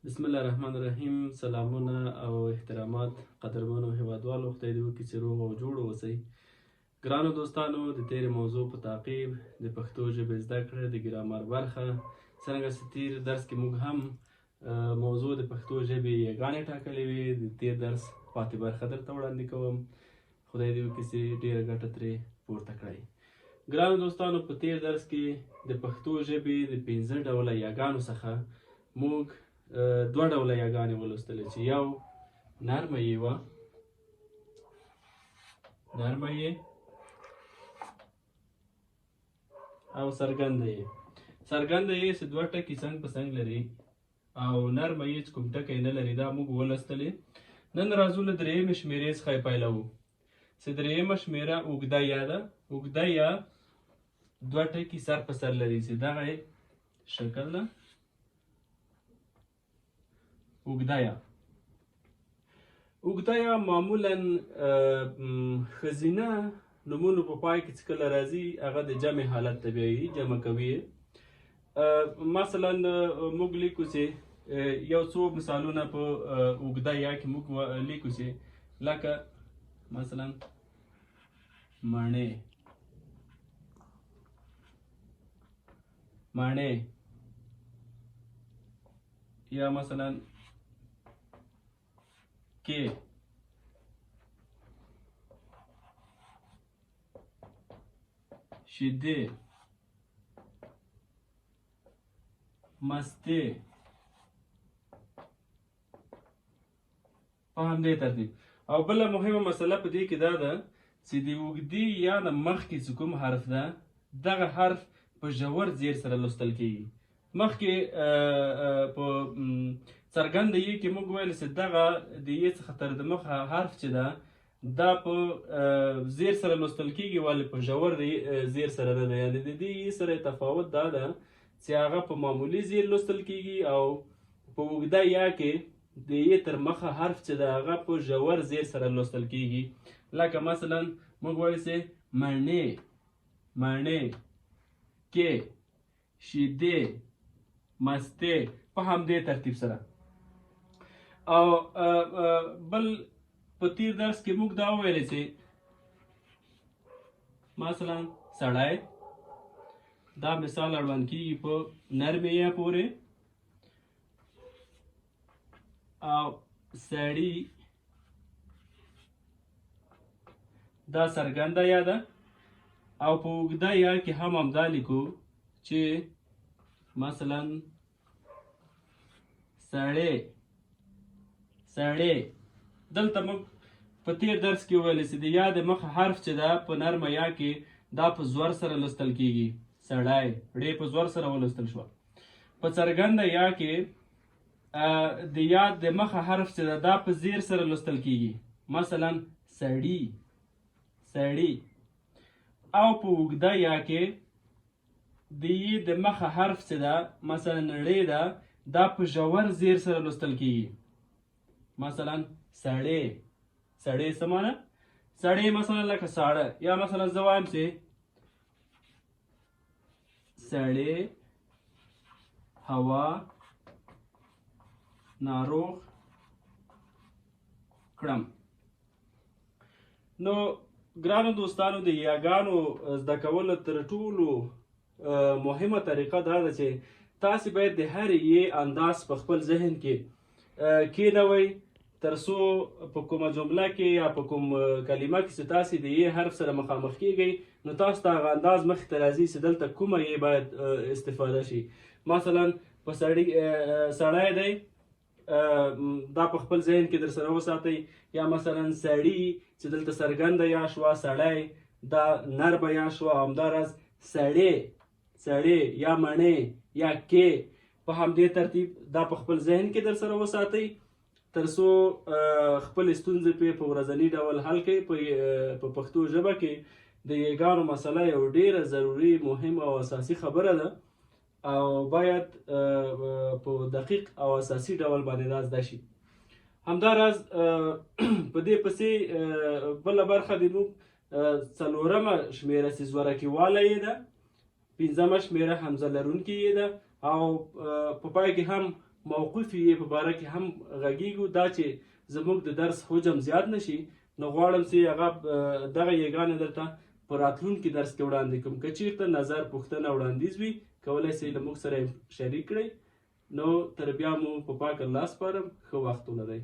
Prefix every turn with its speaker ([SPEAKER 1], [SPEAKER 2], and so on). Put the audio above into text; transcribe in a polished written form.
[SPEAKER 1] بسم الله الرحمن الرحیم. سلامونه او احترامات قدرمنو هیوادوالو، خدای دې وکړي چې روغ او جوړ اوسئ. ګرانو دوستانو، د تېرې موضوع په تعقیب د پښتو ژبې زده کړه د ګرامر برخه څرنګه چې تېر درس کې موږ هم موضوع د پښتو ژبې یګانې ټاکلې وې، د تېر درس پاتې برخه درته وړاندې کوم. خدای دې وکړي چې ډېره ګټه ترې پورته کړئ. ګرانو دوستانو، په تېر درس کې د پښتو ژبې د 5 ډوله یګانو څخه موږ 2 ډوله یګانې ولوستلې، چې یو نرمه یې وه، نرمه یې او څرګنده یې. څرګنده یې چې 2 ټکي څنګ په څنګ لري، او نرمه یې چې کوم ټکی نه لري، دا موږ ولوستلې. نن راځو له 3مې شمېرې څخه یې پیلوو، چې 3مه شمېره اوږده یا ده. اوږده یا 2 ټکي سر په سر لري، چې دغه یې شکل ده. اوږده یا معمولا ښځینه نومونو په پای کې چې کله راځي، هغه د جمع حالت ته بیایي، جمع کوي. مثلا موږ لیکو چې یو څو مثالونه په اوږده یا کې موږ لیکو چې لکه مثلا مڼې، مڼې، یا مثلا کې، شیدې، مستې، په همدې ترتیب. او بله مهمه مسله په دې کې دا ده چې د اوږدې یا نه مخکې چې کوم حرف ده، دغه حرف په ژور زیر سره لوستل کیږي. مخکې په څرګنده یې کې موږ ویل چې دغه د یې څخه تر د مخه حرف چې ده، دا په زیر سره لوستل کیږي، ولې په ژور زیر سره نه ده. یعنې د دې یې سره تفاوت دا ده چې هغه په معمولي زیر لوستل کیږي، او په اوږده یا کې د یې تر مخه حرف چې ده، هغه په ژور زیر سره لوستل کیږي. لکه مثلا موږ وایو چې مڼې، مڼې، کې، شیدې، مستې، په همدې ترتیب سره. او بل په تیر درس کې موږ دا وویل چې مثلا سړی، دا مثال اړوند کیږي په نرمې یا پورې، او سړی دا څرګنده یا ده. او په اوږده یا کې هم همدا لیکو چې مثلا سړی، سړی. دلته موږ په تیر درس کې ویل چې د یا د مخه حرف چې ده په نرمه یا کې دا په زور سره لوستل کیږي. سړی، ړې په زور سره ولوستل شوه. په څرګنده یا کې د یا د مخه حرف چې ده، دا په زیر سره لوستل کیږي. مثلا سړي، سړي. او په اوږده یا کې د یې د مخه حرف چې ده، مثلا ړې ده، دا په ژور زیر سره لوستل کیږي. مثلا سړی، سړی څه معنی؟ سړی مثلا لکه ساړه. یا مثلا زه وایم چې سړی هوا ناروغ کړم. نو ګرانو دوستانو، د یاګانو زده کولو تر ټولو مهمه طریقه دا ده چې تاسې باید د هرې یې انداز په خپل ذهن کې کېنوئ، تر څو په کومه جمله کې یا په کوم کلمه کې چې تاسې د یې حرف سره مخامخ کیږئ، نو تاسو ته هغه انداز مخې ته راځي چې دلته کومه یې باید استفاده شي. مثلا په سړی دی، دا په خپل ذهن کې در سره وساتئ. یا مثلا سړي چې دلته څرګنده یا شوه، سړی دا نرمه یا شوه. همداراز سړی، سړی، یا مڼې، یا کې، په همدې ترتیب دا په خپل ذهن کې در سره وساتئ، تر څو خپل ستونزې په ورځني ډول حل کړئ. په پښتو ژبه کې د یګانو مسله یو ډیره ضروري، مهم او اساسي خبره ده، او باید په دقیق او اساسي ډول باندې دا زده شي. همداراز په دې پسې بله برخه د موږ 4مه شمېره چې زورکي واله یې ده، 5مه شمېره حمزه لرونکې یې ده، او په پای کې هم موقوف یې په باره کې هم غږیږو، دا چې زموږ د درس حجم زیات نشي. نو غواړم چې هغه دغه یګانې درته په راتلونکي درس کې وړاندې کوم. که چیرته نظر، پوښتنه، وړاندیز وي کولی شئ له موږ سره شریک کړئ. نو تر بیا مو په پاک الله سپارم. ښه وخت ولرئ.